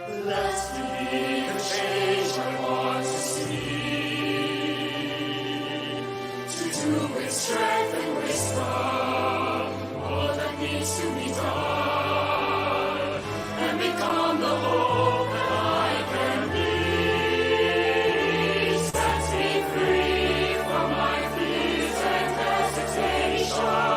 Let me be the change I want to see. To do with strength and wisdom all that needs to be done, and become the hope that I can be. Set me free from my fears and hesitation.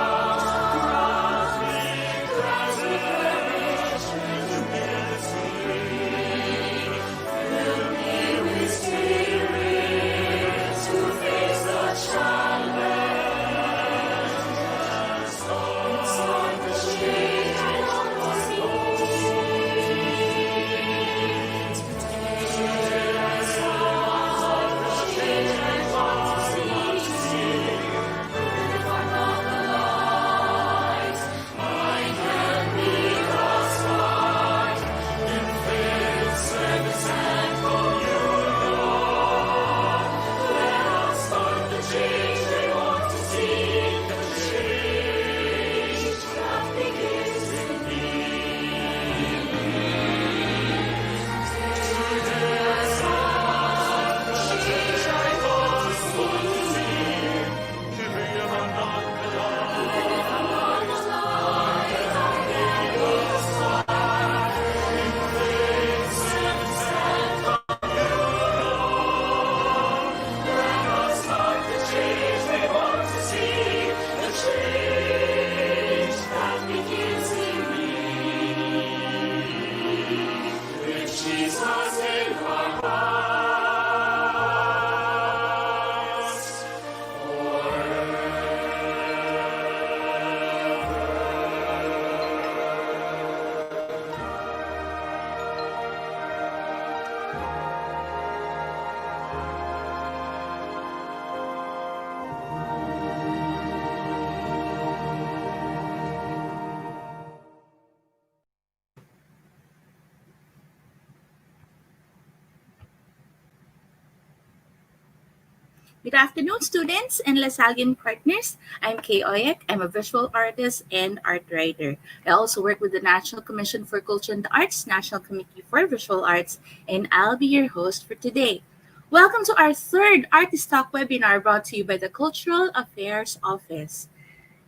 Good afternoon, students and Lasallian partners. I'm Kaye Oyek. I'm a visual artist and art writer. I also work with the National Commission for Culture and the Arts, National Committee for Visual Arts, and I'll be your host for today. Welcome to our third Artist Talk webinar brought to you by the Cultural Affairs Office.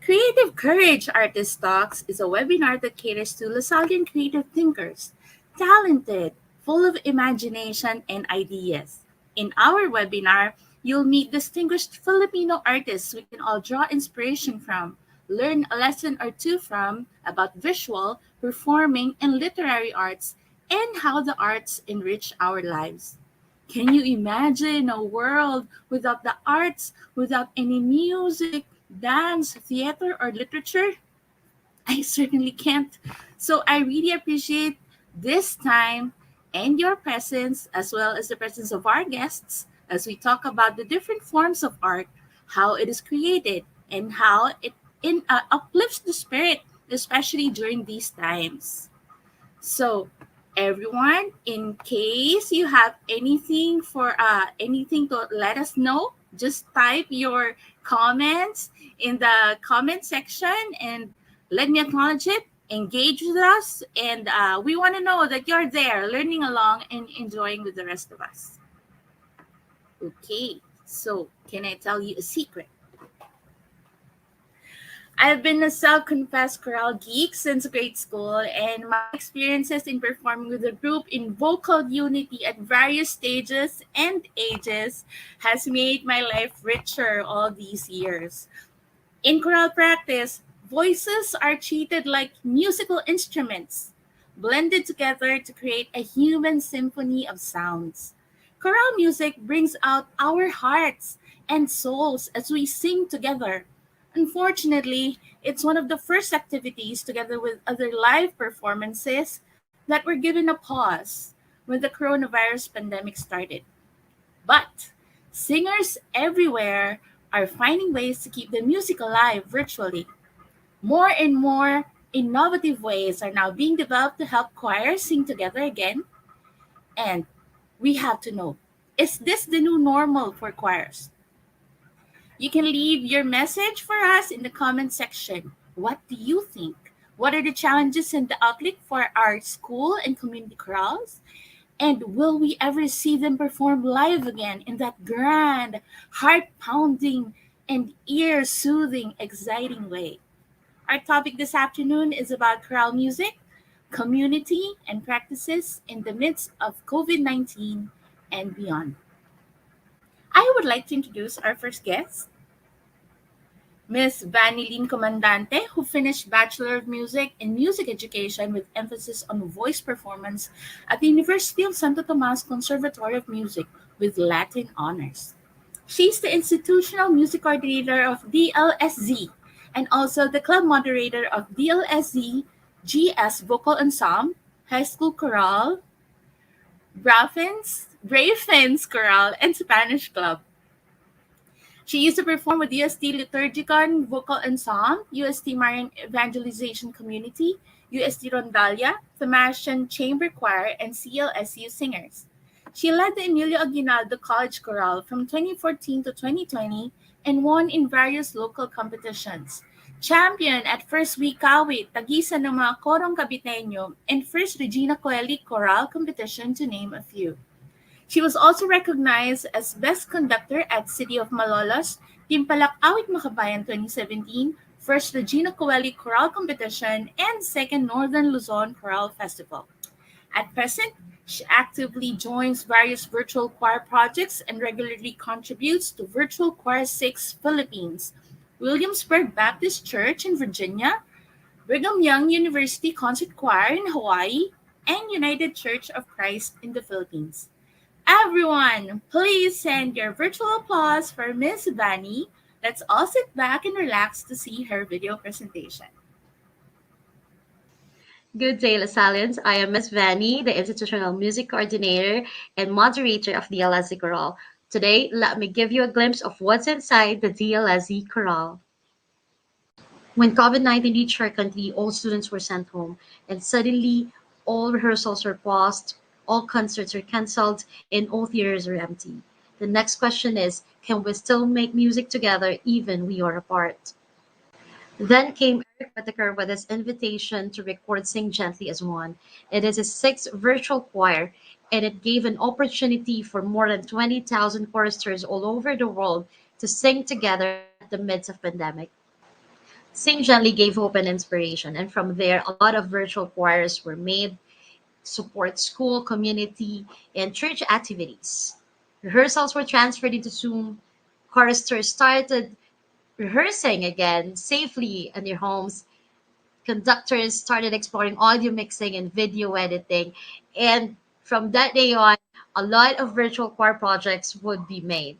Creative Courage Artist Talks is a webinar that caters to Lasallian creative thinkers, talented, full of imagination and ideas. In our webinar, you'll meet distinguished Filipino artists we can all draw inspiration from, learn a lesson or two from about visual, performing, and literary arts, and how the arts enrich our lives. Can you imagine a world without the arts, without any music, dance, theater, or literature? I certainly can't. So I really appreciate this time and your presence, as well as the presence of our guests, as we talk about the different forms of art, how it is created, and how it uplifts the spirit, especially during these times. So, everyone, in case you have anything to let us know, just type your comments in the comment section and let me acknowledge it. Engage with us, and we want to know that you're there, learning along and enjoying with the rest of us. Okay, so can I tell you a secret? I've been a self-confessed chorale geek since grade school, and my experiences in performing with a group in vocal unity at various stages and ages has made my life richer all these years. In chorale practice, voices are treated like musical instruments, blended together to create a human symphony of sounds. Chorale music brings out our hearts and souls as we sing together. Unfortunately, it's one of the first activities, together with other live performances, that were given a pause when the coronavirus pandemic started. But singers everywhere are finding ways to keep the music alive virtually. More and more innovative ways are now being developed to help choirs sing together again. And we have to know, is this the new normal for choirs? You can leave your message for us in the comment section. What do you think? What are the challenges and the outlook for our school and community chorales? And will we ever see them perform live again in that grand, heart pounding, and ear soothing, exciting way? Our topic this afternoon is about chorale music, community, and practices in the midst of COVID 19 and beyond. I would like to introduce our first guest, Miss Vanielyn Comandante, who finished Bachelor of Music in Music Education with emphasis on voice performance at the University of Santo Tomas Conservatory of Music with Latin honors. She's the institutional music coordinator of DLSZ and also the club moderator of DLSZ GS Vocal Ensemble, High School Chorale, Bravens Chorale, and Spanish Club. She used to perform with UST Liturgican Vocal Ensemble, UST Marian Evangelization Community, UST Rondalia, Thomasian Chamber Choir, and CLSU Singers. She led the Emilio Aguinaldo College Chorale from 2014 to 2020 and won in various local competitions. Champion at First Week Kawit, Tagisan ng mga Korong Caviteño, and First Regina Coeli Choral Competition to name a few. She was also recognized as Best Conductor at City of Malolos, Timpalak Awit Makabayan 2017, First Regina Coeli Choral Competition, and Second Northern Luzon Choral Festival. At present, she actively joins various virtual choir projects and regularly contributes to Virtual Choir 6 Philippines, Williamsburg Baptist Church in Virginia, Brigham Young University Concert Choir in Hawaii, and United Church of Christ in the Philippines. Everyone, please send your virtual applause for Miss Vanny. Let's all sit back and relax to see her video presentation. Good day, Lasallians. I am Miss Vanny, the Institutional Music Coordinator and Moderator of DLSZ Chorale. Today, let me give you a glimpse of what's inside the DLSZ Chorale. When COVID-19 reached our country, all students were sent home, and suddenly all rehearsals were paused, all concerts were cancelled, and all theaters are empty. The next question is, can we still make music together even we are apart? Then came Eric Whitaker with his invitation to record Sing Gently as One. It is his sixth virtual choir, and it gave an opportunity for more than 20,000 choristers all over the world to sing together at the midst of pandemic. Sing Gently gave hope and inspiration, and from there, a lot of virtual choirs were made to support school, community, and church activities. Rehearsals were transferred into Zoom. Choristers started rehearsing again safely in their homes. Conductors started exploring audio mixing and video editing. And from that day on, a lot of virtual choir projects would be made.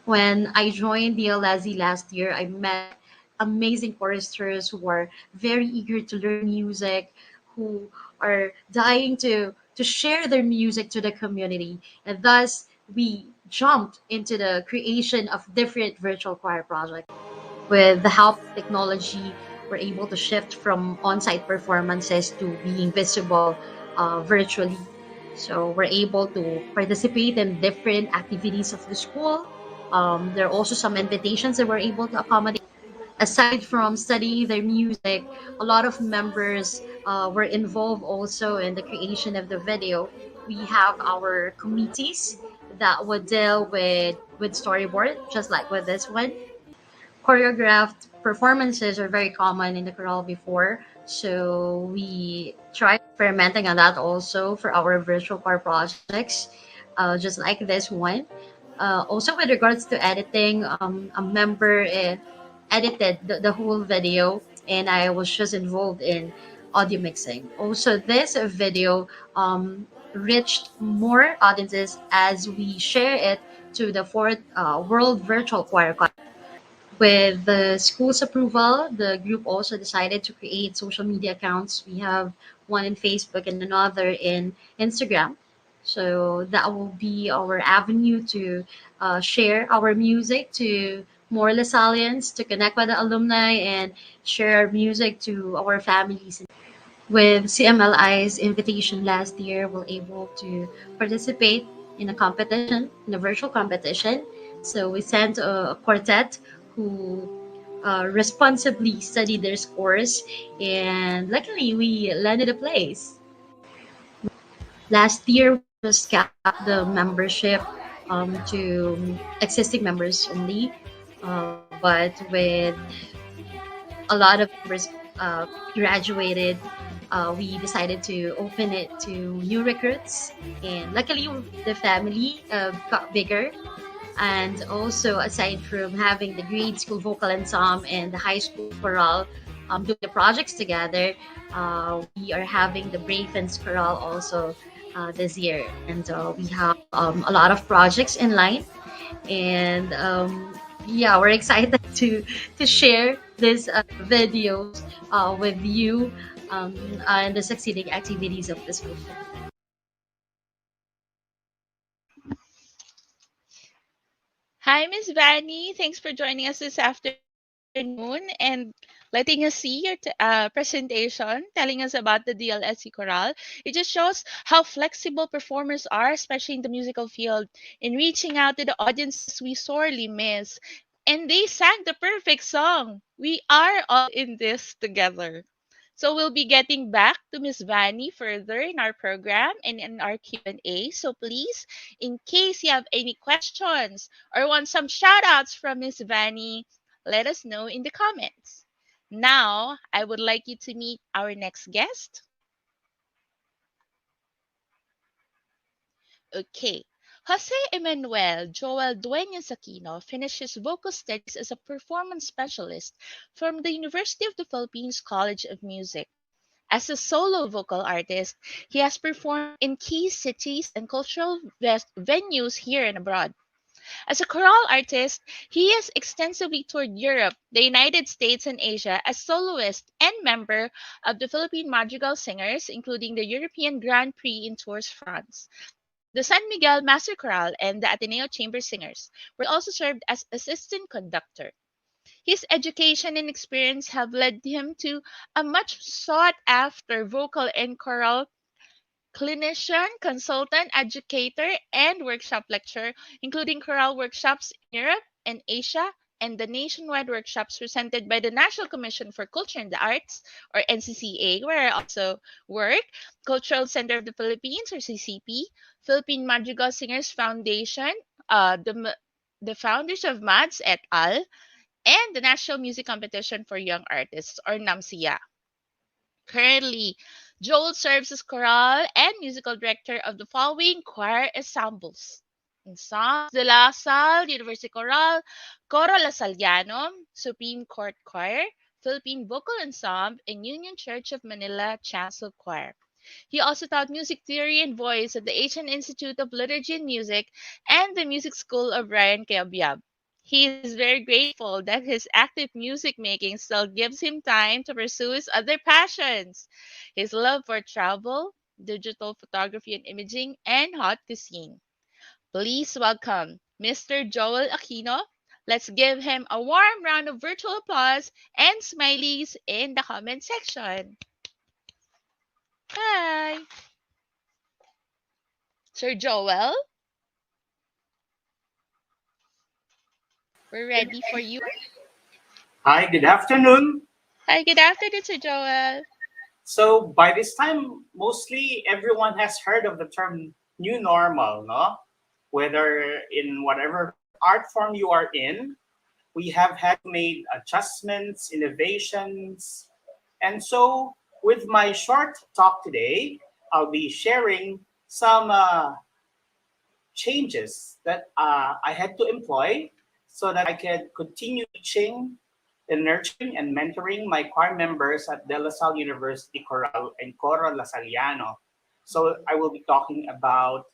When I joined DLSZ last year, I met amazing choristers who are very eager to learn music, who are dying to share their music to the community. And thus, we jumped into the creation of different virtual choir projects. With the help of technology, we're able to shift from on-site performances to being visible virtually. So we're able to participate in different activities of the school. There are also some invitations that we're able to accommodate. Aside from studying their music, a lot of members were involved also in the creation of the video. We have our committees that would deal with storyboard, just like with this one. Choreographed performances are very common in the chorale before, so we try experimenting on that also for our virtual choir projects, just like this one. Also, with regards to editing, a member edited the whole video, and I was just involved in audio mixing. Also, this video reached more audiences as we share it to the fourth World Virtual Choir. With the school's approval, the group also decided to create social media accounts. We have one in Facebook and another in Instagram. So that will be our avenue to share our music to more Lasallians, to connect with the alumni and share our music to our families. With CMLI's invitation last year, we're able to participate in a competition, in a virtual competition. So we sent a quartet who responsibly study their scores, and luckily we landed a place. Last year we just capped the membership to existing members only, but with a lot of members graduated, we decided to open it to new recruits, and luckily the family got bigger. And also, aside from having the grade school vocal ensemble and the high school chorale doing the projects together, we are having the Brave and Chorale also this year. And we have a lot of projects in line. And yeah, we're excited to share these videos with you and the succeeding activities of this group. Hi, Miss Vanny. Thanks for joining us this afternoon and letting us see your presentation, telling us about the DLSC Chorale. It just shows how flexible performers are, especially in the musical field, in reaching out to the audiences we sorely miss. And they sang the perfect song. We are all in this together. So we'll be getting back to Miss Vanny further in our program and in our Q&A. So please, in case you have any questions or want some shout outs from Miss Vanny, let us know in the comments. Now, I would like you to meet our next guest. Okay. Jose Emmanuel Joel Dueñas Aquino finished his vocal studies as a performance specialist from the University of the Philippines College of Music. As a solo vocal artist, he has performed in key cities and cultural venues here and abroad. As a choral artist, he has extensively toured Europe, the United States, and Asia as soloist and member of the Philippine Madrigal Singers, including the European Grand Prix in Tours France, the San Miguel Master Chorale, and the Ateneo Chamber Singers, where he also served as assistant conductor. His education and experience have led him to a much sought after vocal and choral clinician, consultant, educator, and workshop lecturer, including choral workshops in Europe and Asia, and the nationwide workshops presented by the National Commission for Culture and the Arts, or NCCA, where I also work, Cultural Center of the Philippines, or CCP, Philippine Madrigal Singers Foundation, the founders of MADS et al., and the National Music Competition for Young Artists, or NAMSIA. Currently, Joel serves as chorale and musical director of the following choir ensembles: Ensemble de la Salle University Chorale, Coro Lasalliano, Supreme Court Choir, Philippine Vocal Ensemble, and Union Church of Manila Chancel Choir. He also taught music theory and voice at the Asian Institute of Liturgy and Music and the Music School of Ryan Cayabyab. He is very grateful that his active music making still gives him time to pursue his other passions, his love for travel, digital photography and imaging, and hot cuisine. Please welcome Mr. Joel Aquino. Let's give him a warm round of virtual applause and smileys in the comment section. Hi, Sir Joel. We're ready for you. Hi, good afternoon. Hi, good afternoon, Sir Joel. So by this time, mostly everyone has heard of the term new normal, no? Whether in whatever art form you are in, we have had made adjustments, innovations. And so with my short talk today, I'll be sharing some changes that I had to employ so that I could continue teaching and nurturing and mentoring my choir members at De La Salle University Chorale and Coro Lasalliano. So I will be talking about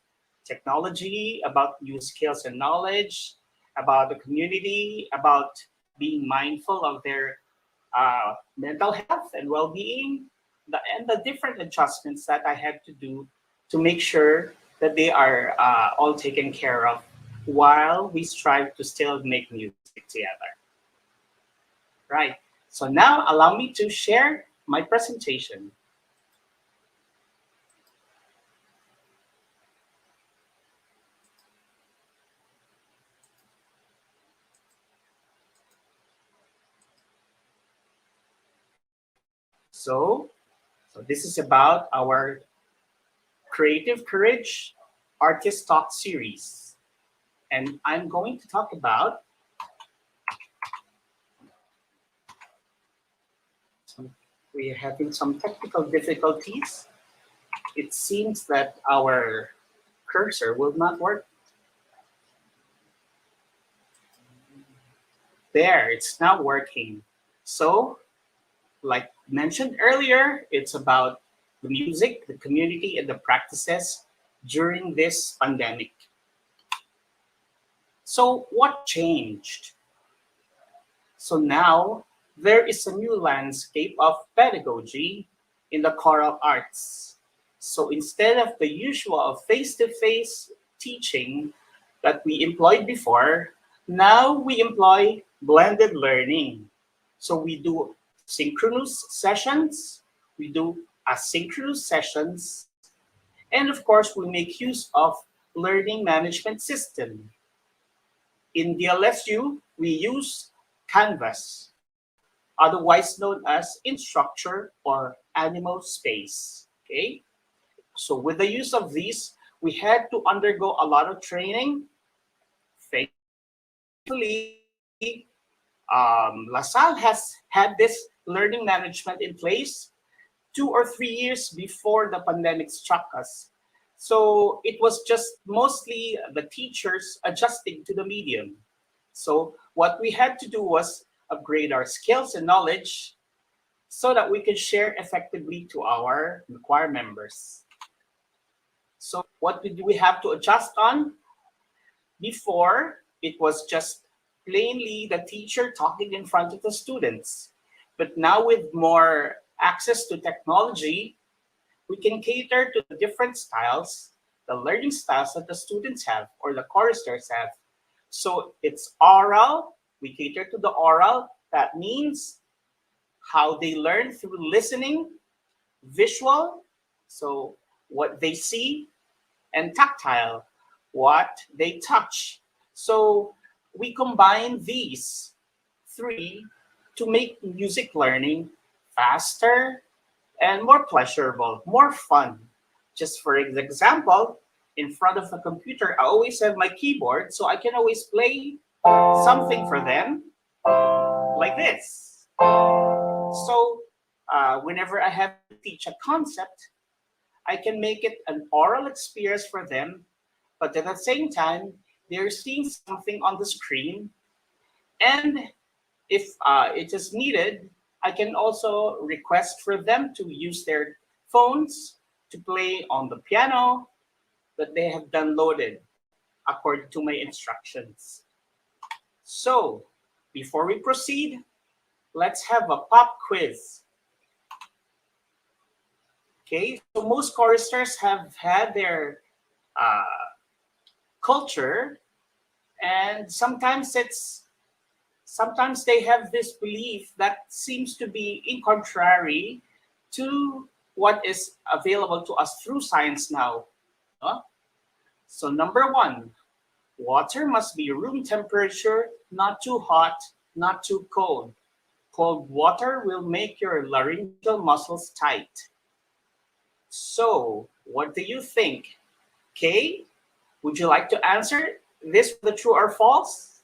technology, about new skills and knowledge, about the community, about being mindful of their mental health and well-being, and the different adjustments that I had to do to make sure that they are all taken care of while we strive to still make music together. Right. So now allow me to share my presentation. So, so this is about our Creative Courage Artist Talk series. And I'm going to talk about we're having some technical difficulties. It seems that our cursor will not work. There, it's now working. So, like mentioned earlier, it's about the music, the community, and the practices during this pandemic. So, what changed? So now there is a new landscape of pedagogy in the choral arts. So instead of the usual face-to-face teaching that we employed before, now we employ blended learning. So we do synchronous sessions, we do asynchronous sessions, and of course we make use of learning management system. In DLSU, we use Canvas, otherwise known as Instructure or Animal Space. Okay, so with the use of these, we had to undergo a lot of training. Thankfully, LaSalle has had this learning management in place 2 or 3 years before the pandemic struck us. So it was just mostly the teachers adjusting to the medium. So what we had to do was upgrade our skills and knowledge so that we could share effectively to our choir members. So what did we have to adjust on? Before, it was just plainly the teacher talking in front of the students. But now with more access to technology, we can cater to the different styles, the learning styles that the students have or the choristers have. So it's oral, we cater to the oral. That means how they learn through listening, visual, so what they see, and tactile, what they touch. So we combine these three to make music learning faster and more pleasurable, more fun. Just for example, in front of the computer, I always have my keyboard, so I can always play something for them like this. So whenever I have to teach a concept, I can make it an oral experience for them, but at the same time, they're seeing something on the screen. And if it is needed, I can also request for them to use their phones to play on the piano that they have downloaded according to my instructions. So before we proceed, let's have a pop quiz. Okay, so most choristers have had their culture, and sometimes they have this belief that seems to be in contrary to what is available to us through science now. So number one, water must be room temperature, not too hot, not too cold. Cold water will make your laryngeal muscles tight. So what do you think? Kaye, would you like to answer this with the true or false?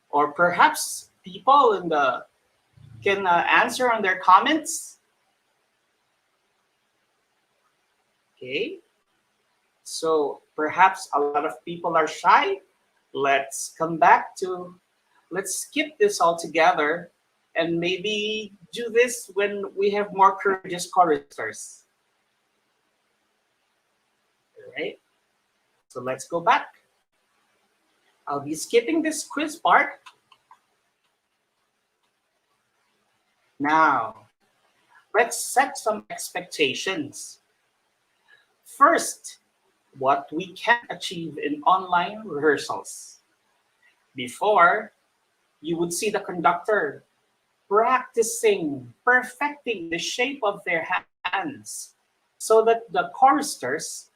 Or perhaps people in the can answer on their comments. Okay, so perhaps a lot of people are shy. Let's skip this altogether and maybe do this when we have more courageous choristers. All right, so let's go back. I'll be skipping this quiz part. Now, let's set some expectations. First, what we can achieve in online rehearsals. Before, you would see the conductor practicing, perfecting the shape of their hands so that the choristers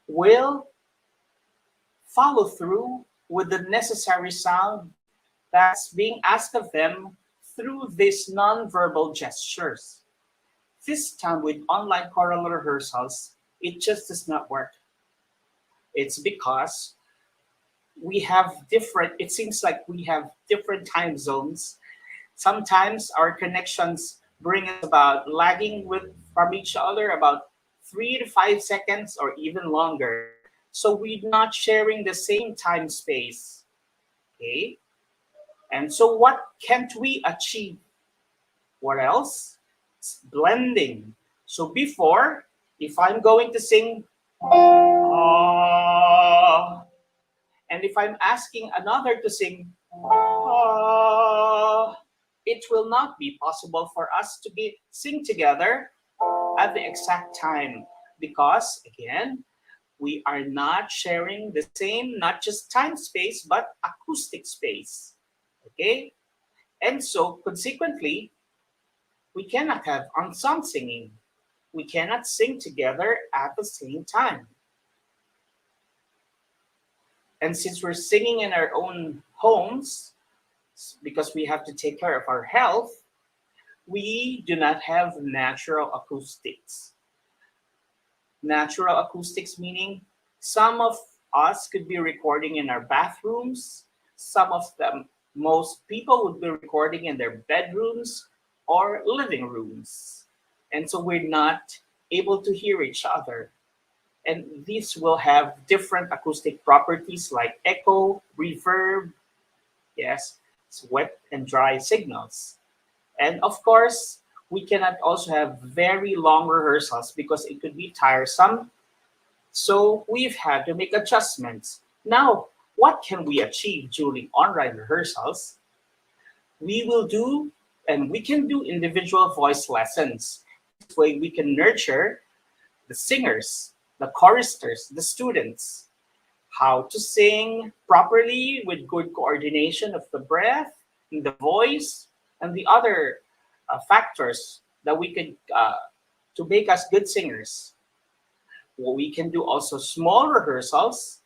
will follow through with the necessary sound that's being asked of them through these nonverbal gestures. This time with online choral rehearsals, it just does not work. It's because it seems like we have different time zones. Sometimes our connections bring us about lagging from each other about 3 to 5 seconds or even longer. So we're not sharing the same time space. Okay? And so what can't we achieve? What else? It's blending. So before, if I'm going to sing, ah, and if I'm asking another to sing, ah, it will not be possible for us to sing together at the exact time because, again, we are not sharing the same, not just time space, but acoustic space. Okay? And so, consequently, we cannot have ensemble singing. We cannot sing together at the same time. And since we're singing in our own homes, because we have to take care of our health, we do not have natural acoustics. Natural acoustics meaning some of us could be recording in our bathrooms, some of them, most people would be recording in their bedrooms or living rooms. And so we're not able to hear each other. And these will have different acoustic properties like echo, reverb, yes, wet and dry signals. And of course, we cannot also have very long rehearsals because it could be tiresome. So we've had to make adjustments. Now, what can we achieve during online rehearsals? We will do, and we can do individual voice lessons. This way we can nurture the singers, the choristers, the students, how to sing properly with good coordination of the breath, and the voice, and the other factors that we could to make us good singers. Well, we can do also small rehearsals,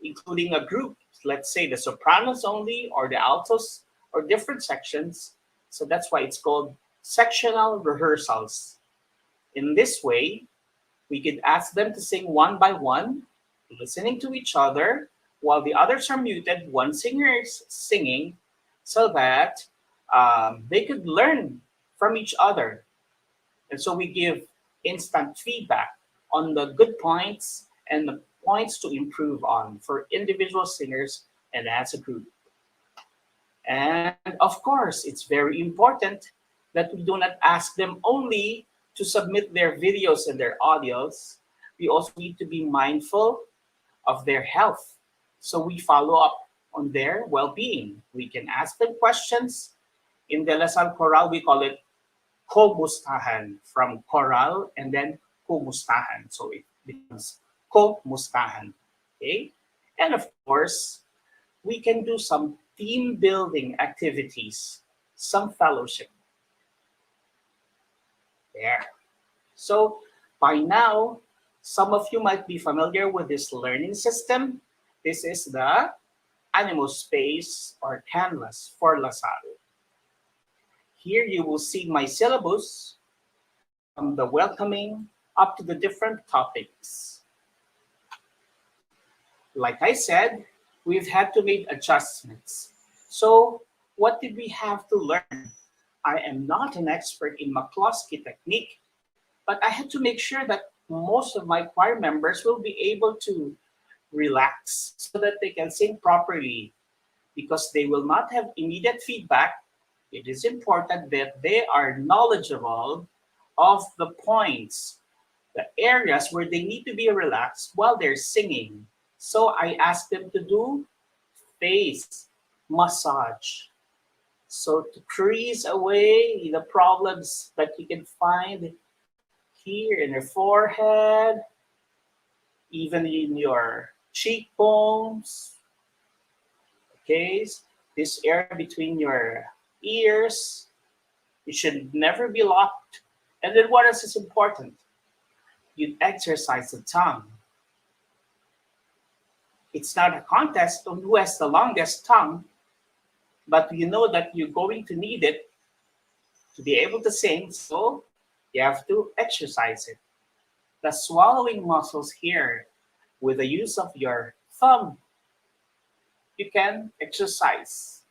including a group, let's say the sopranos only or the altos or different sections. So that's why it's called sectional rehearsals. In this way, we could ask them to sing one by one, listening to each other while the others are muted, one singer is singing, so that they could learn from each other. And so we give instant feedback on the good points and the points to improve on for individual singers and as a group. And of course, it's very important that we do not ask them only to submit their videos and their audios. We also need to be mindful of their health. So we follow up on their well-being. We can ask them questions. In the Lasal Choral, we call it kumustahan, from choral and then kumustahan. So it becomes kumustahan. Okay? And of course, we can do some team building activities, some fellowship. There. So by now, some of you might be familiar with this learning system. This is the Animo Space or Canvas for Lasalle. Here you will see my syllabus from the welcoming up to the different topics. Like I said, we've had to make adjustments. So what did we have to learn? I am not an expert in McCloskey technique, but I had to make sure that most of my choir members will be able to relax so that they can sing properly. Because they will not have immediate feedback, it is important that they are knowledgeable of the points, the areas where they need to be relaxed while they're singing. So I ask them to do face massage. So to crease away the problems that you can find here in your forehead, even in your cheekbones, okay, this area between your ears, it should never be locked. And then what else is important? You exercise the tongue. It's not a contest on who has the longest tongue, but you know that you're going to need it to be able to sing, so you have to exercise it. The swallowing muscles here, with the use of your thumb, you can exercise.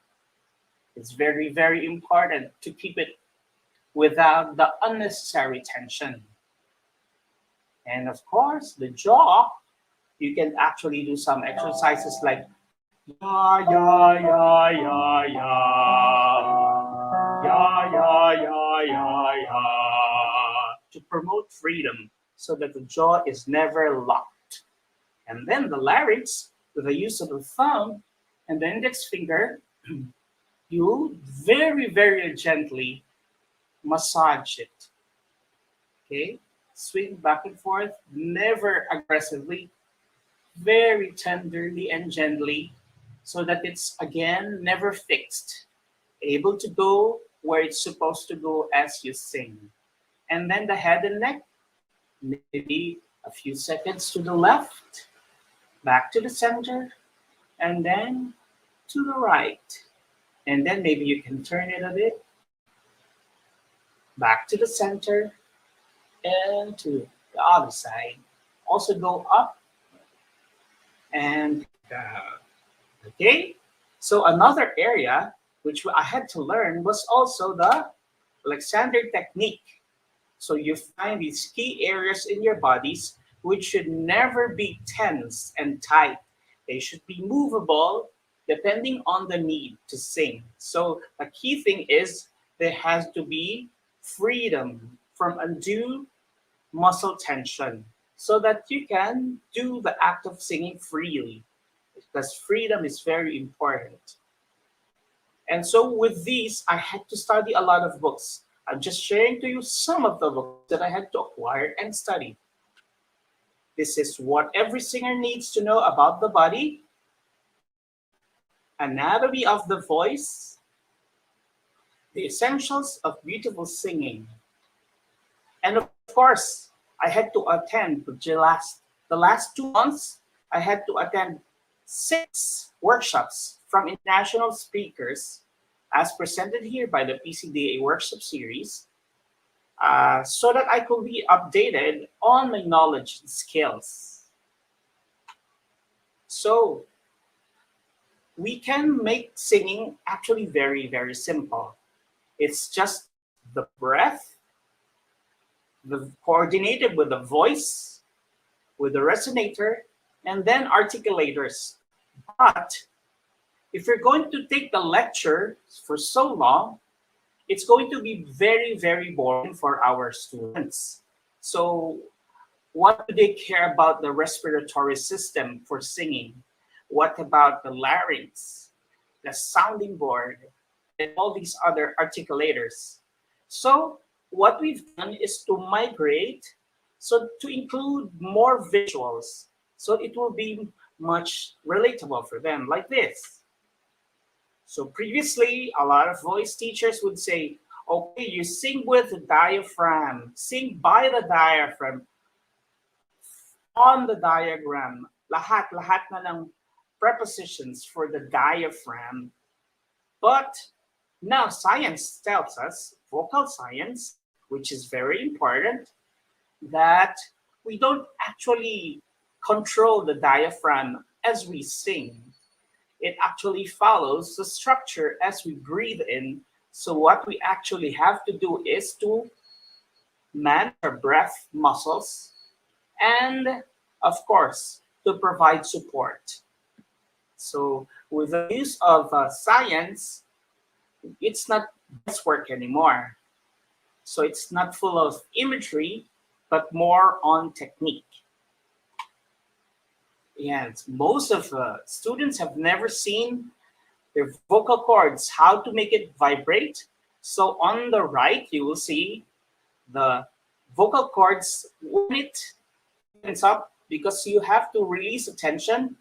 It's very, very important to keep it without the unnecessary tension. And of course, the jaw, you can actually do some exercises like ya, ya, ya, ya, ya, ya, ya, ya, ya, ya, to promote freedom so that the jaw is never locked. And then the larynx, with the use of the thumb and the index finger, you very, very gently massage it. Okay? Swing back and forth, never aggressively, very tenderly and gently, so that it's again never fixed, able to go where it's supposed to go as you sing. And then the head and neck, maybe a few seconds to the left, back to the center, and then to the right. And then maybe you can turn it a bit, back to the center, and to the other side. Also go up and down. Okay? So another area which I had to learn was also the Alexander technique. So you find these key areas in your bodies which should never be tense and tight. They should be movable depending on the need to sing. So the key thing is there has to be freedom from undue muscle tension so that you can do the act of singing freely, because freedom is very important. And so with these, I had to study a lot of books. I'm just sharing to you some of the books that I had to acquire and study. This is what every singer needs to know about the body, anatomy of the voice, the essentials of beautiful singing. And of course, I had to attend the last 2 months, I had to attend 6 workshops from international speakers as presented here by the PCDA workshop series, so that I could be updated on my knowledge and skills. So we can make singing actually very, very simple. It's just the breath, coordinated with the voice, with the resonator, and then articulators. But if you're going to take the lecture for so long, it's going to be very, very boring for our students. So what do they care about the respiratory system for singing? What about the larynx, the sounding board, and all these other articulators? So what we've done is to migrate, so to include more visuals, so it will be much relatable for them, like this. So previously, a lot of voice teachers would say, okay, you sing with the diaphragm, sing by the diaphragm, on the diagram, lahat na ng prepositions for the diaphragm. But now science tells us, vocal science, which is very important, that we don't actually control the diaphragm as we sing. It actually follows the structure as we breathe in. So what we actually have to do is to manage our breath muscles and, of course, to provide support. So with the use of science, it's not guesswork anymore. So it's not full of imagery, but more on technique. And most of students have never seen their vocal cords, how to make it vibrate. So on the right, you will see the vocal cords when it opens up, because you have to release the tension.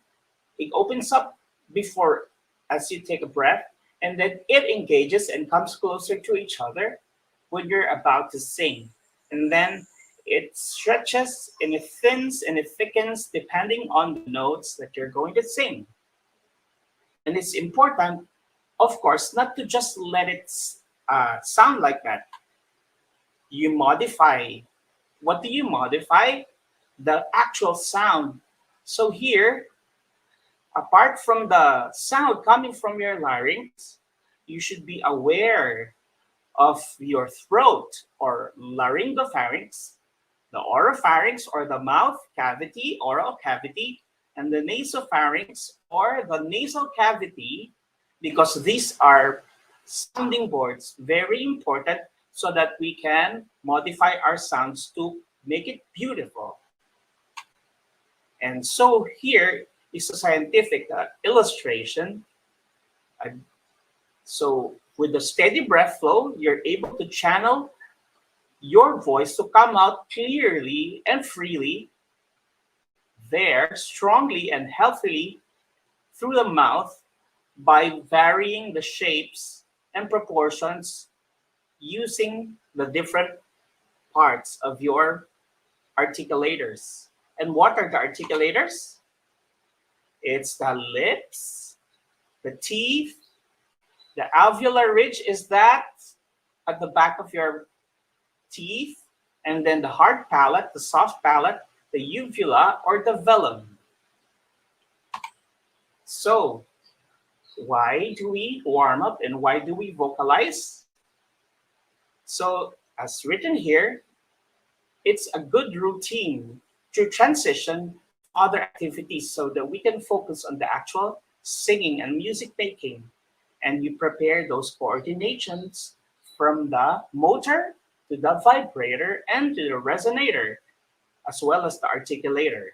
It opens up before, as you take a breath, and then it engages and comes closer to each other when you're about to sing. And then it stretches and it thins and it thickens depending on the notes that you're going to sing. And it's important, of course, not to just let it sound like that. You modify. What do you modify? The actual sound. So here, apart from the sound coming from your larynx, you should be aware of your throat or laryngopharynx, the oropharynx or the mouth cavity, oral cavity, and the nasopharynx or the nasal cavity, because these are sounding boards, very important so that we can modify our sounds to make it beautiful. And so here is a scientific illustration. So with the steady breath flow, you're able to channel your voice to come out clearly and freely there, strongly and healthily through the mouth by varying the shapes and proportions using the different parts of your articulators. And what are the articulators? It's the lips, the teeth, the alveolar ridge is that at the back of your teeth, and then the hard palate, the soft palate, the uvula, or the velum. So, why do we warm up and why do we vocalize? So, as written here, it's a good routine to transition other activities so that we can focus on the actual singing and music making. And you prepare those coordinations from the motor to the vibrator and to the resonator, as well as the articulator.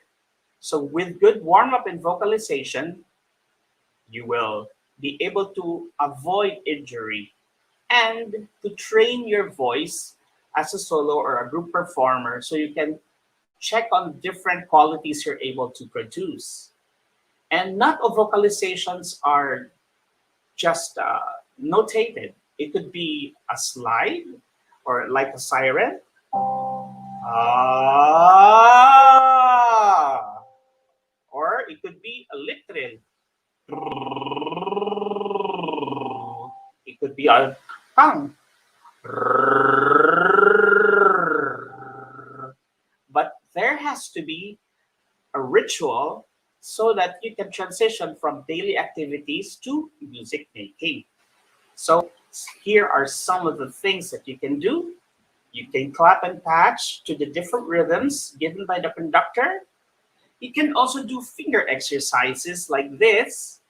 So with good warm-up and vocalization, you will be able to avoid injury and to train your voice as a solo or a group performer so you can check on different qualities you're able to produce. And not all vocalizations are just notated. It could be a slide or like a siren. Ah! Or it could be a lip trill. It could be a tongue. But there has to be a ritual so that you can transition from daily activities to music making. So here are some of the things that you can do. You can clap and patch to the different rhythms given by the conductor. You can also do finger exercises like this,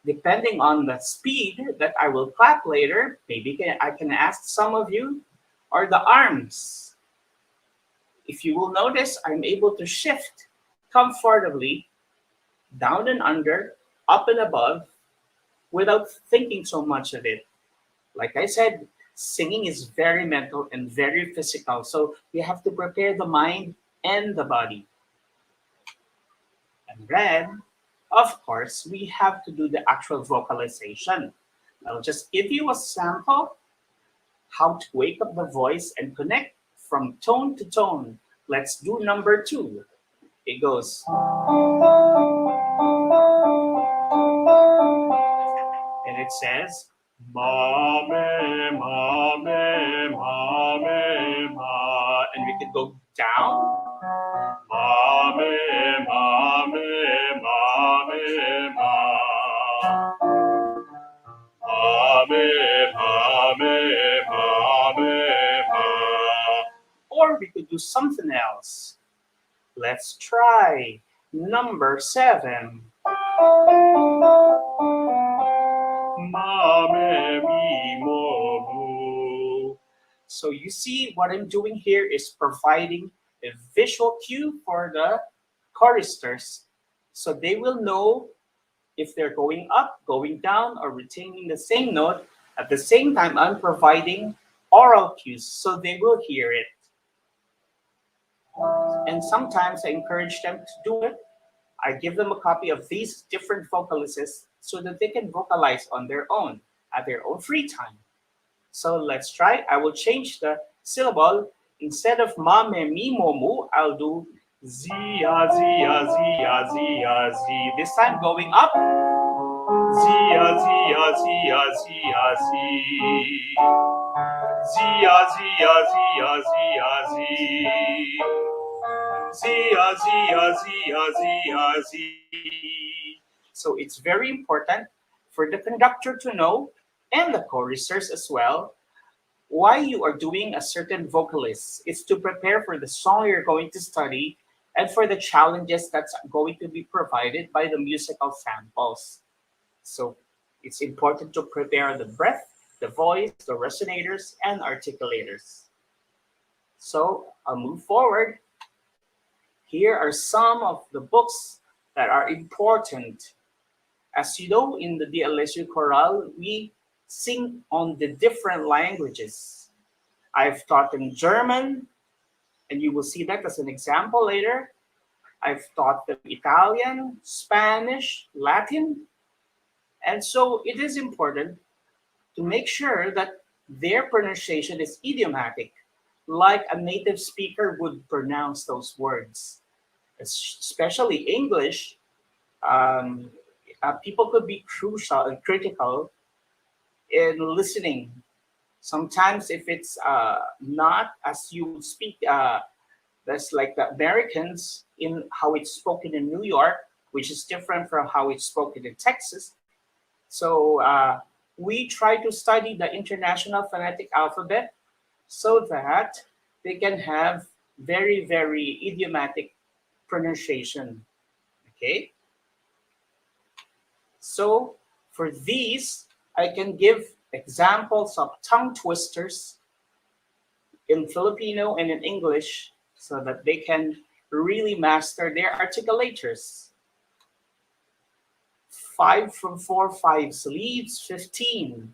depending on the speed that I will clap later. Maybe I can ask some of you, or the arms. If you will notice, I'm able to shift comfortably down and under, up and above, without thinking so much of it. Like I said, singing is very mental and very physical. So you have to prepare the mind and the body. And then, of course, we have to do the actual vocalization. I'll just give you a sample how to wake up the voice and connect from tone to tone. Let's do number 2. It goes. And it says, ma, me, ma, me, ma, me, ma. And we can go down. Ma, me, ma, me, ma, me, ma. Ma, me, ma, me, ma, me, ma. Or we could do something else. Let's try number 7. Ma, me, mi, mo, mu. So you see what I'm doing here is providing a visual cue for the choristers so they will know if they're going up, going down, or retaining the same note. At the same time, I'm providing oral cues so they will hear it. And sometimes I encourage them to do it. I give them a copy of these different vocalists so that they can vocalize on their own at their own free time. So let's try. I will change the syllable. Instead of ma, me, mi, mo, mu, I'll do zia, zia, zia, zia, zi. This time going up. Zia, zia, zia, zia, zi. Zia, zia, zia, zia, zi. Zia, zia, zia, zia, zi. So it's very important for the conductor to know, and the choristers as well, why you are doing a certain vocalist. It's to prepare for the song you're going to study and for the challenges that's going to be provided by the musical samples. So it's important to prepare the breath, the voice, the resonators, and articulators. So I'll move forward. Here are some of the books that are important. As you know, in the DLSU Chorale, we sing on the different languages. I've taught them German, and you will see that as an example later. I've taught them Italian, Spanish, Latin. And so it is important to make sure that their pronunciation is idiomatic, like a native speaker would pronounce those words. Especially English, people could be crucial and critical in listening. Sometimes if it's not as you would speak, that's like the Americans in how it's spoken in New York, which is different from how it's spoken in Texas. So we try to study the International Phonetic Alphabet so that they can have very, very idiomatic pronunciation. Okay? So for these, I can give examples of tongue twisters in Filipino and in English so that they can really master their articulators. 5 from 4 fives leaves 15.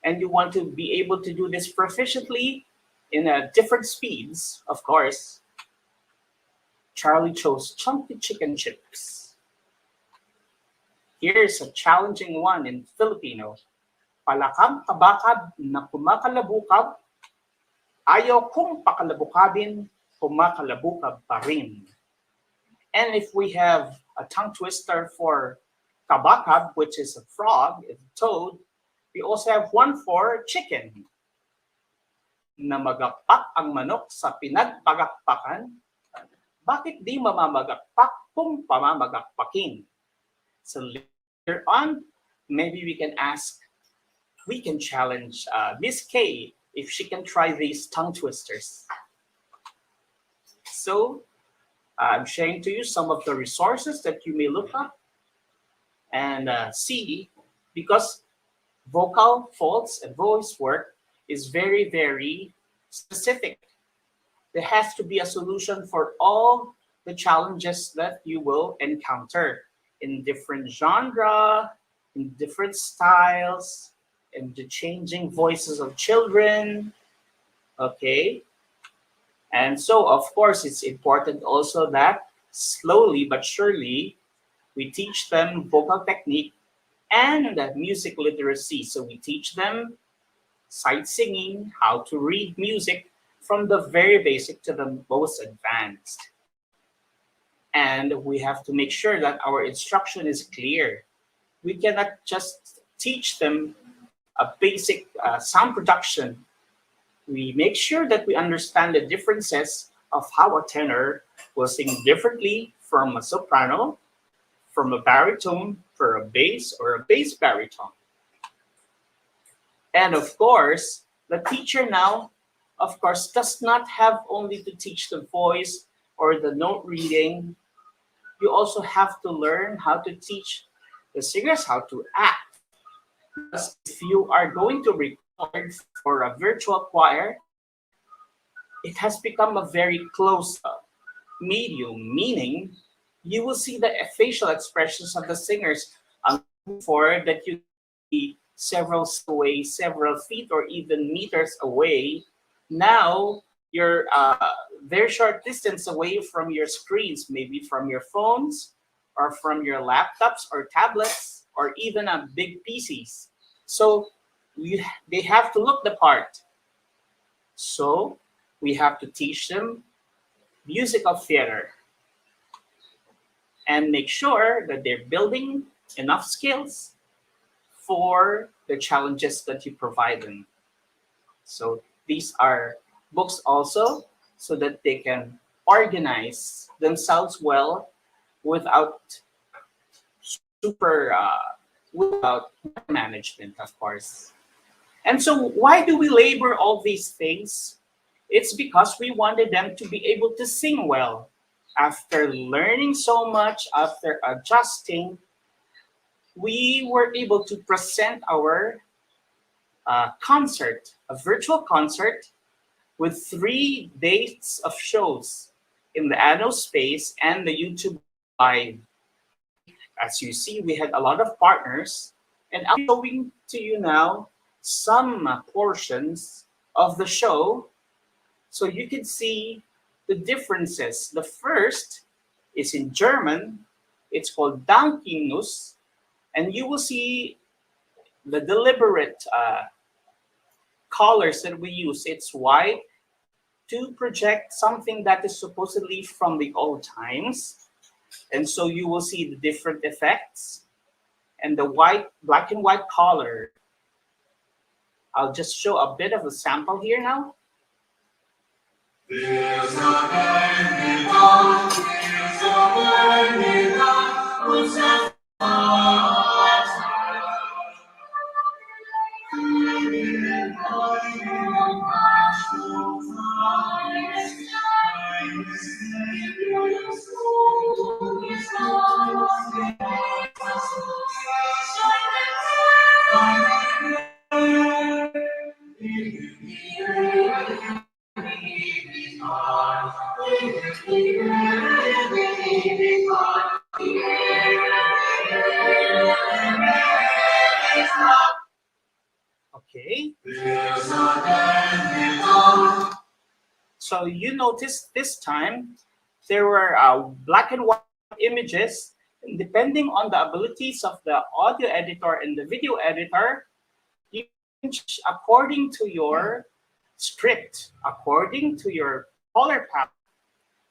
And you want to be able to do this proficiently in different speeds, of course. Charlie chose chunky chicken chips. Here's a challenging one in Filipino. Palakang kabakab na kumakalabukab, ayaw kong pakalabukabin, kumakalabukab pa rin. And if we have a tongue twister for kabakab, which is a frog, a toad, we also have one for chicken. Namagakpak ang manok sa pinagpagakpakan, bakit di mamamagakpak kung pamamagakpakin? So later on, maybe we can challenge Miss Kaye if she can try these tongue twisters. So I'm sharing to you some of the resources that you may look up and see, because vocal folds and voice work is very, very specific. There has to be a solution for all the challenges that you will encounter in different genre, in different styles, in the changing voices of children. Okay? And so, of course, it's important also that slowly but surely we teach them vocal technique and music literacy. So we teach them sight singing, how to read music from the very basic to the most advanced. And we have to make sure that our instruction is clear. We cannot just teach them a basic sound production. We make sure that we understand the differences of how a tenor will sing differently from a soprano, from a baritone, for a bass, or a bass baritone. And of course, the teacher now, of course, does not have only to teach the voice or the note reading. You also have to learn how to teach the singers how to act. Because if you are going to record for a virtual choir, it has become a very close medium, meaning you will see the facial expressions of the singers before that you see several away, several feet or even meters away. Now you're very short distance away from your screens, maybe from your phones or from your laptops or tablets or even big PCs. So they have to look the part. So we have to teach them musical theater and make sure that they're building enough skills for the challenges that you provide them. So these are books also so that they can organize themselves well without super without management, of course. And so why do we labor all these things? It's because we wanted them to be able to sing well. After learning so much, after adjusting, we were able to present our concert, a virtual concert with 3 dates of shows in the Anno Space and the YouTube Live. As you see, we had a lot of partners, and I'll be showing to you now some portions of the show so you can see the differences. The first is in German. It's called Dankinus, and you will see the deliberate colors that we use. It's white to project something that is supposedly from the old times. And so you will see the different effects and the white, black and white color. I'll just show a bit of a sample here now. Okay. So you notice this time there were black and white images. And depending on the abilities of the audio editor and the video editor, you can change according to your script, according to your color palette.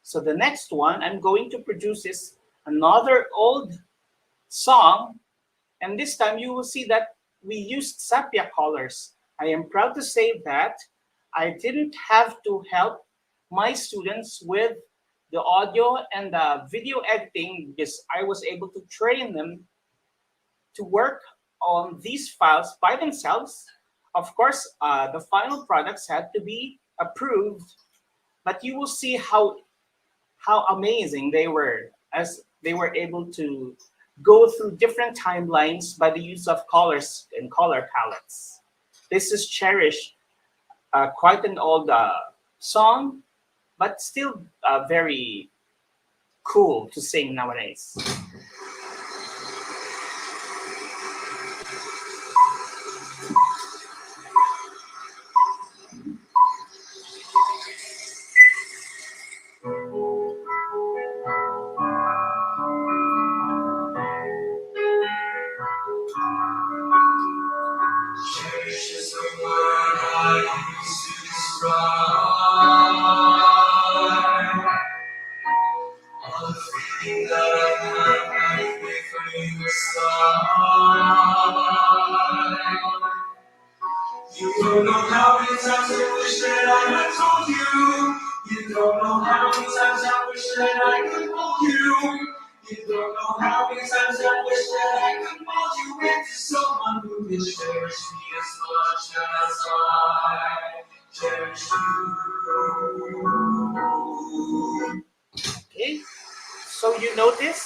So the next one I'm going to produce is another old song, and this time you will see that we used sepia colors. I am proud to say that I didn't have to help my students with the audio and the video editing because I was able to train them to work on these files by themselves. Of course, the final products had to be approved, but you will see how amazing they were as they were able to go through different timelines by the use of colors and color palettes. This is Cherish, quite an old song, but still very cool to sing nowadays. Cherish is the word I use to describe all the feeling that I have halfway through the sky. You don't know how many times I wish that I had told you. You don't know how many times I wish that I could hold you. You don't know how many times I wish that I could mold you into someone who can cherish me as much as I cherish you. Okay, so you notice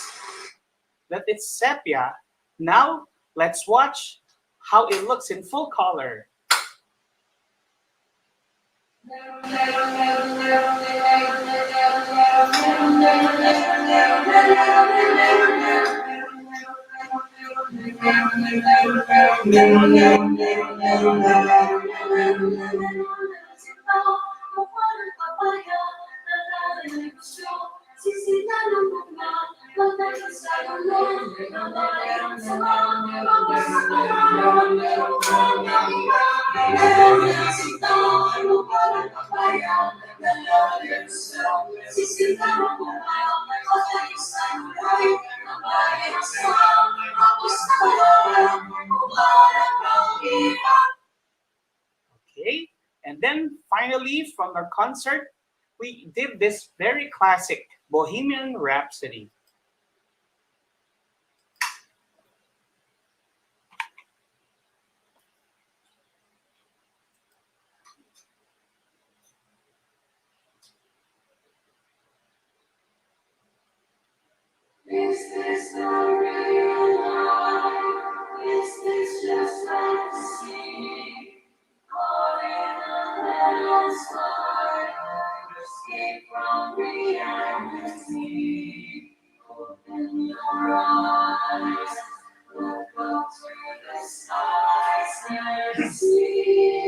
that it's sepia. Now let's watch how it looks in full color. Finally, from our concert, we did this very classic Bohemian Rhapsody. Is this the real life? Is this just fantasy? Caught in a landslide, escape from reality. Open your eyes, look up to the skies and see.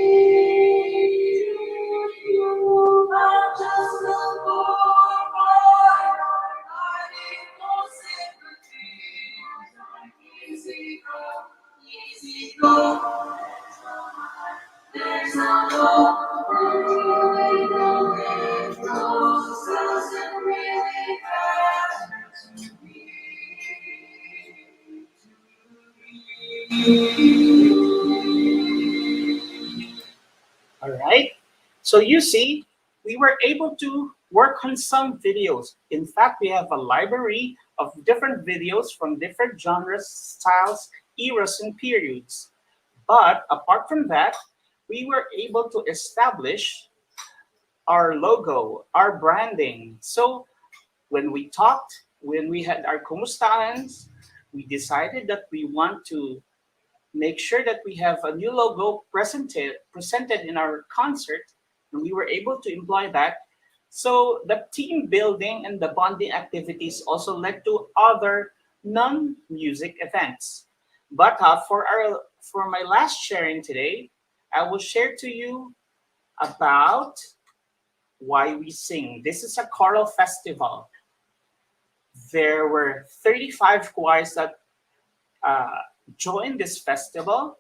I'm just a poor boy, I need no sympathy. Easy go, easy go. There's no hope, and really the wind blows doesn't really matter to me. All right. So you see, we were able to work on some videos. In fact, we have a library of different videos from different genres, styles, eras, and periods. But apart from that, we were able to establish our logo, our branding. So when we talked, when we had our kumustaans, we decided that we want to make sure that we have a new logo presented in our concert, and we were able to employ that. So the team building and the bonding activities also led to other non-music events. But for my last sharing today, I will share to you about why we sing. This is a choral festival. There were 35 choirs that uh, joined this festival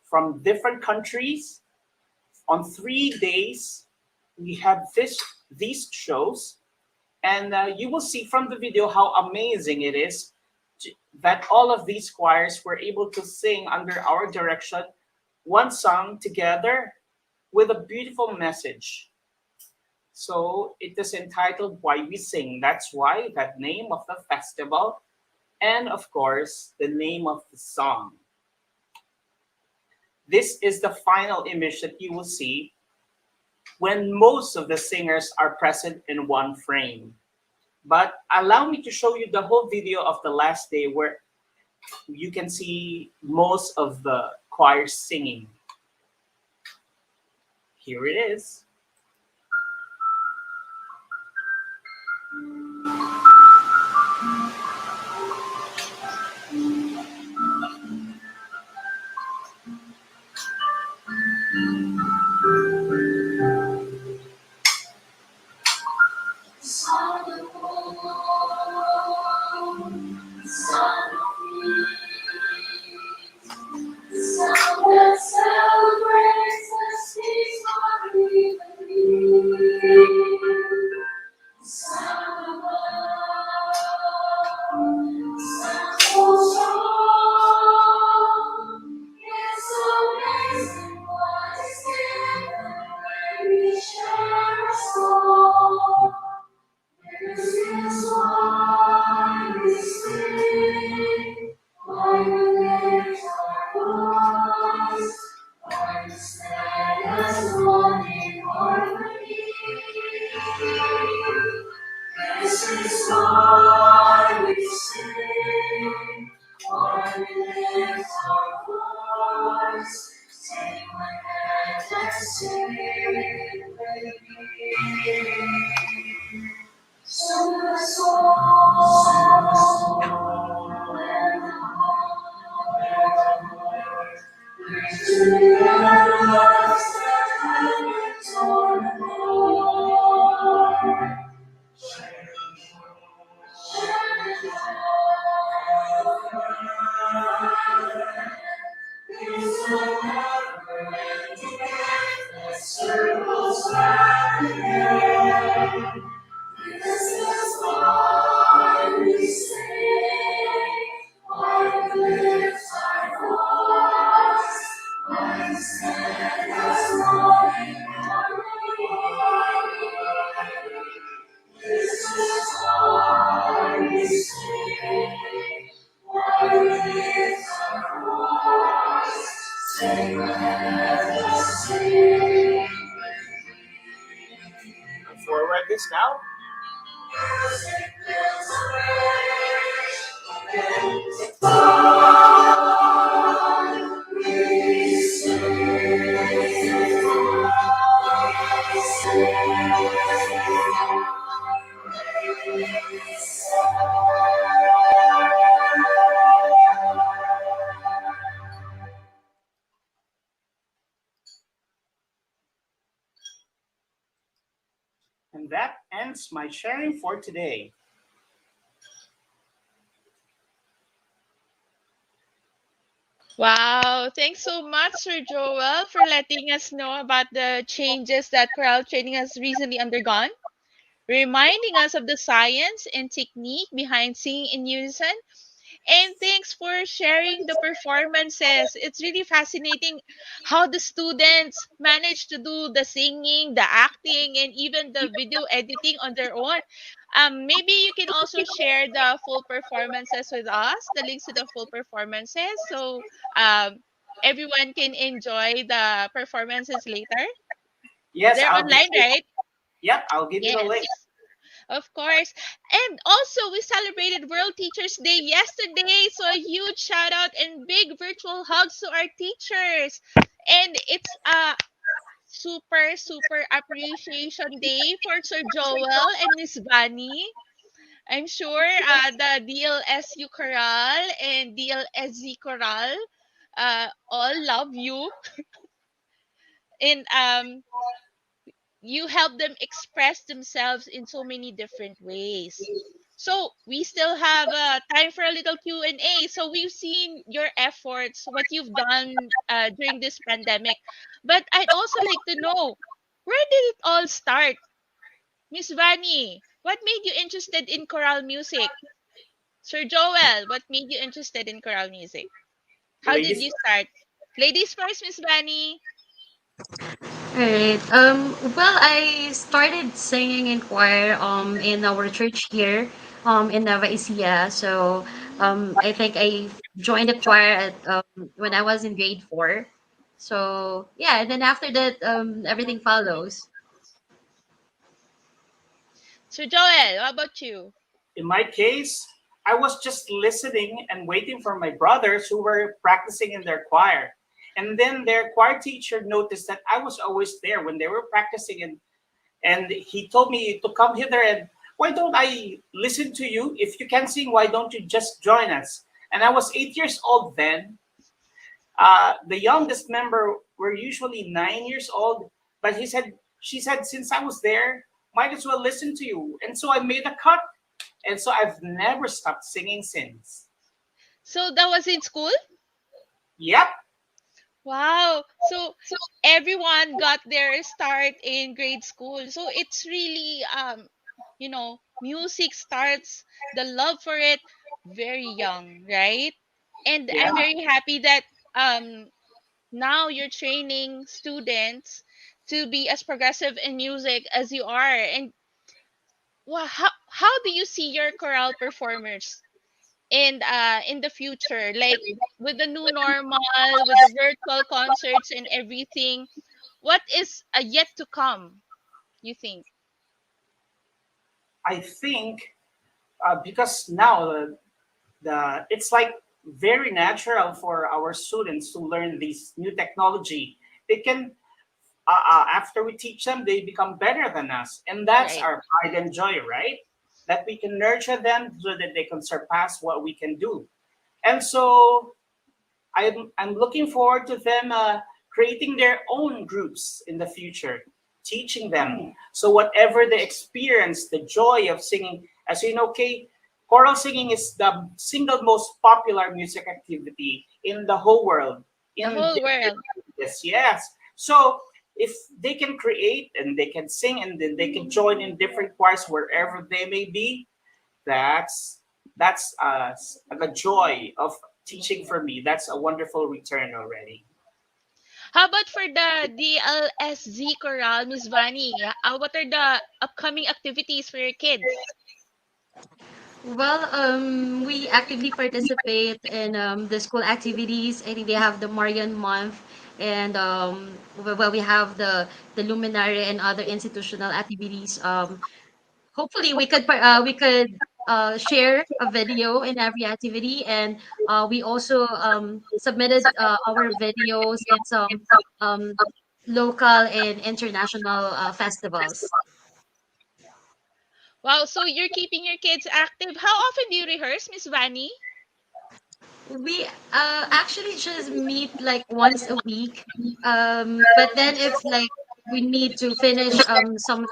from different countries. On 3 days, we had these shows, and you will see from the video how amazing it is that all of these choirs were able to sing under our direction one song together with a beautiful message. So it is entitled Why We Sing. That's why that name of the festival, and of course, the name of the song. This is the final image that you will see when most of the singers are present in one frame. But allow me to show you the whole video of the last day where you can see most of the choir singing. Here it is. Sound of home, sound of peace, the sound that celebrates the seas of liberty. Sound of love, sound so strong. It's amazing what is given when we share a song. This is why we sing, why we lift our voice, why we stand as one in harmony. This is why we sing, why we lift our voice, take my hand and sing with me. Sing the song, and the heart, reach to the endless that have been torn apart. Share the joy. It's a never-ending end that circles back again. This is why this now? And that ends my sharing for today. Wow, thanks so much, Sir Joel, for letting us know about the changes that chorale training has recently undergone, reminding us of the science and technique behind singing in unison. And thanks for sharing the performances. It's really fascinating how the students manage to do the singing, the acting, and even the video editing on their own. Maybe you can also share the full performances with us, the links to the full performances, so um, everyone can enjoy the performances later. Yes, They're I'll give online, you. right? Yep, I'll give you the link. Yes. Of course. And also, we celebrated World Teachers Day yesterday. So, a huge shout out and big virtual hugs to our teachers. And it's a super, super appreciation day for Sir Joel and Miss Bunny. I'm sure the DLSU Choral and DLSZ Choral all love you. And you help them express themselves in so many different ways. So we still have time for a little Q&A. So we've seen your efforts, what you've done during this pandemic. But I'd also like to know, where did it all start? Miss Vani, what made you interested in choral music? Sir Joel, what made you interested in choral music? How did Ladies, you start? Ladies first, Miss Vani. Alright. Well, I started singing in choir in our church here in Nova Ecija. So I think I joined the choir at when I was in grade 4. So yeah, and then after that everything follows. Sir Joel, how about you? in my case, I was just listening and waiting for my brothers who were practicing in their choir. And then their choir teacher noticed that I was always there when they were practicing, and he told me to come hither, and why don't I listen to you? If you can sing, why don't you just join us? And I was 8 years old then. The youngest member were usually 9 years old, but she said, since I was there, might as well listen to you. And so I made a cut, and so I've never stopped singing since. So that was in school? Yep. Wow. So everyone got their start in grade school. So it's really music starts the love for it very young, right? And Yeah. I'm very happy that um now you're training students to be as progressive in music as you are. And how do you see your chorale performers in the future, like with the new normal, with the virtual concerts and everything? What is yet to come, you think? I think because now it's like very natural for our students to learn this new technology. They can after we teach them, they become better than us, and that's Right. our pride and joy, right? That we can nurture them so that they can surpass what we can do. And so I'm looking forward to them creating their own groups in the future, teaching them. So whatever they experience, the joy of singing, as you know, Kay, choral singing is the single most popular music activity in the whole world. The In whole world. yes, yes. So if they can create and they can sing and then they can join in different choirs wherever they may be, that's the joy of teaching for me. That's a wonderful return already. How about for the DLSZ chorale, Miss Vani? What are the upcoming activities for your kids? Well, we actively participate in the school activities. I think they have the Marian month and well, we have the luminary and other institutional activities. Hopefully we could share a video in every activity, and we also submitted our videos in some um, local and international festivals. Wow, so you're keeping your kids active. How often do you rehearse, Miss Vanny? We actually just meet like once a week, but then if like we need to finish something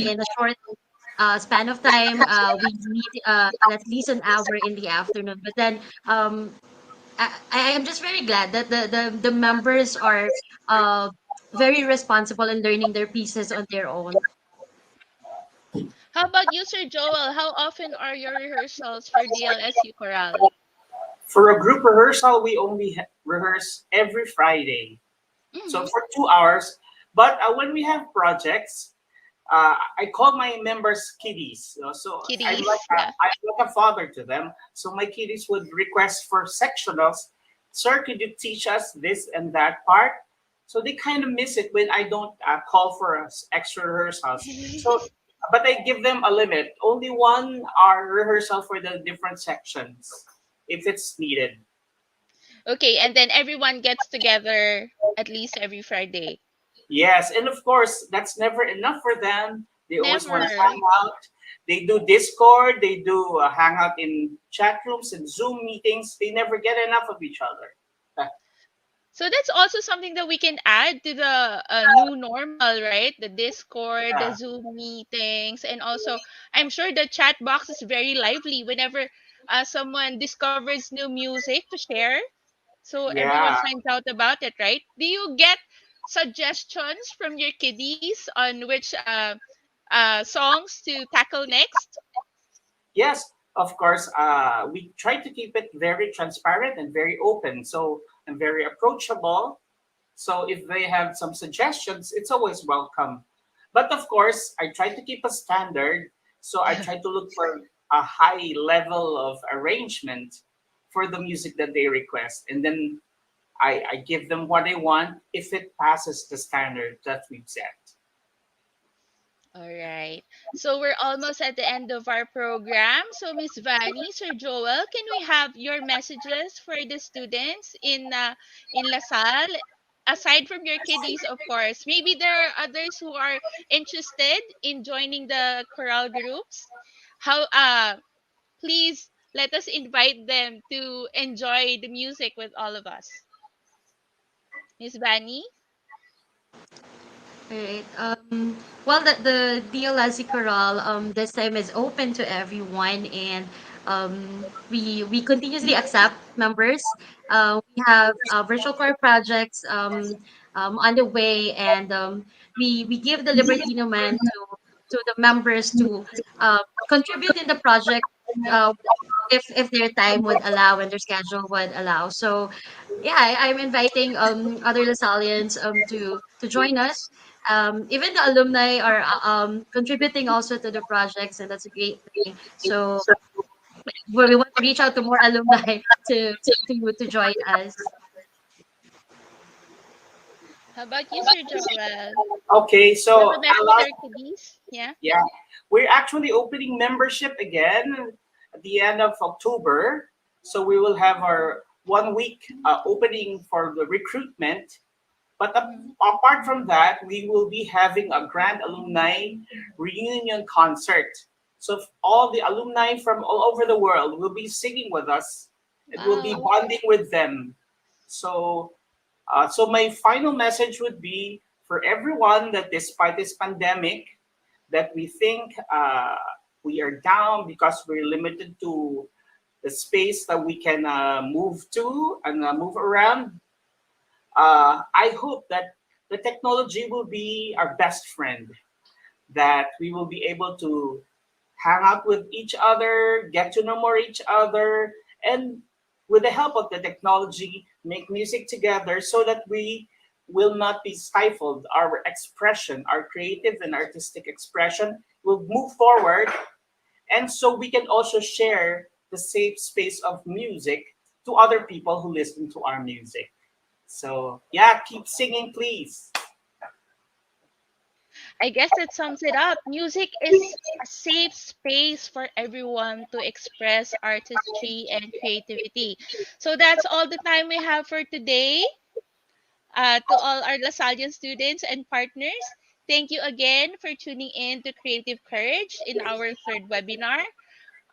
in a short span of time, we meet at least an hour in the afternoon. But then I am just very glad that the members are uh, very responsible in learning their pieces on their own. How about you, Sir Joel? How often are your rehearsals for DLSU Chorale? For a group rehearsal, we only rehearse every Friday. So Mm-hmm. for 2 hours. But when we have projects, I call my members kiddies. So Kitties, yeah. I'm like a father to them. So my kiddies would request for sectionals. Sir, could you teach us this and that part? So they kind of miss it when I don't call for us extra rehearsals. So, but I give them a limit. Only 1 hour rehearsal for the different sections, if it's needed. Okay, and then everyone gets together at least every Friday. Yes, and of course, that's never enough for them. They always want to Never. hang out. They do Discord, they do hangout in chat rooms and Zoom meetings. They never get enough of each other. So that's also something that we can add to the new normal, right? The Discord, the Yeah, Zoom meetings, and also I'm sure the chat box is very lively whenever someone discovers new music to share. So everyone yeah. finds out about it, right? Do you get suggestions from your kiddies on which songs to tackle next? Yes, of course. We try to keep it very transparent and very open. So and very approachable. So if they have some suggestions, it's always welcome. But of course, I try to keep a standard. So I try to look for a high level of arrangement for the music that they request. And then I give them what they want if it passes the standard that we've set. All right. So we're almost at the end of our program. So Miss Vanny, Sir Joel, can we have your messages for the students in LaSalle? Aside from your kiddies, of course, maybe there are others who are interested in joining the choral groups. How please let us invite them to enjoy the music with all of us. Miss Vanny? Right. Well, the DLSZ Chorale this time is open to everyone, and we continuously accept members. We have virtual choir projects on the way, and we give the Libertino Man to the members to contribute in the project uh, if their time would allow and their schedule would allow. So yeah, I'm inviting other Lasallians to join us. Even the alumni are contributing also to the projects, and that's a great thing. So we want to reach out to more alumni to join us. How about you, Sir Joel? Okay, You have so a message for allow, our kiddies? Yeah. yeah, we're actually opening membership again at the end of October. So we will have our 1 week opening for the recruitment. But Mhm. apart from that, we will be having a grand alumni reunion concert. So all the alumni from all over the world will be singing with us, and we'll be Wow. bonding with them. So, so my final message would be for everyone that despite this pandemic, that we think we are down because we're limited to the space that we can move to and move around. I hope that the technology will be our best friend, that we will be able to hang out with each other, get to know more each other, and with the help of the technology, make music together so that we will not be stifled. Our expression, our creative and artistic expression will move forward. And so we can also share the safe space of music to other people who listen to our music. So yeah, keep singing, please. I guess that sums it up. Music is a safe space for everyone to express artistry and creativity. So that's all the time we have for today. To all our Lasallian students and partners, thank you again for tuning in to Creative Courage in our third webinar.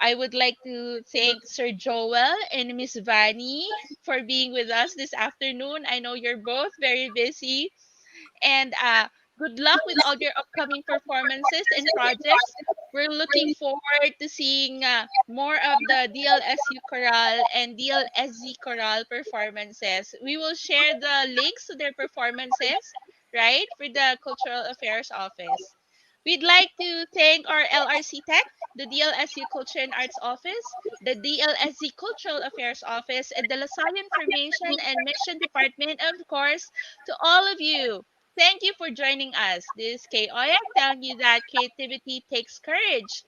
I would like to thank Sir Joel and Miss Vani for being with us this afternoon. I know you're both very busy. And good luck with all your upcoming performances and projects. We're looking forward to seeing more of the DLSU Choral and DLSZ Choral performances. We will share the links to their performances, right, for the Cultural Affairs Office. We'd like to thank our LRC Tech, the DLSU Culture and Arts Office, the DLSZ Cultural Affairs Office, and the LaSalle Information and Mission Department, and of course, to all of you. Thank you for joining us. This is Kay Oyek telling you that creativity takes courage.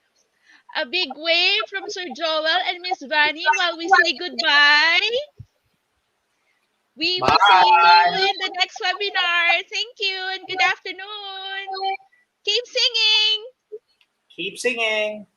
A big wave from Sir Joel and Miss Vani while we say goodbye. We will see you Bye. in the next webinar. Thank you and good afternoon. Keep singing. Keep singing.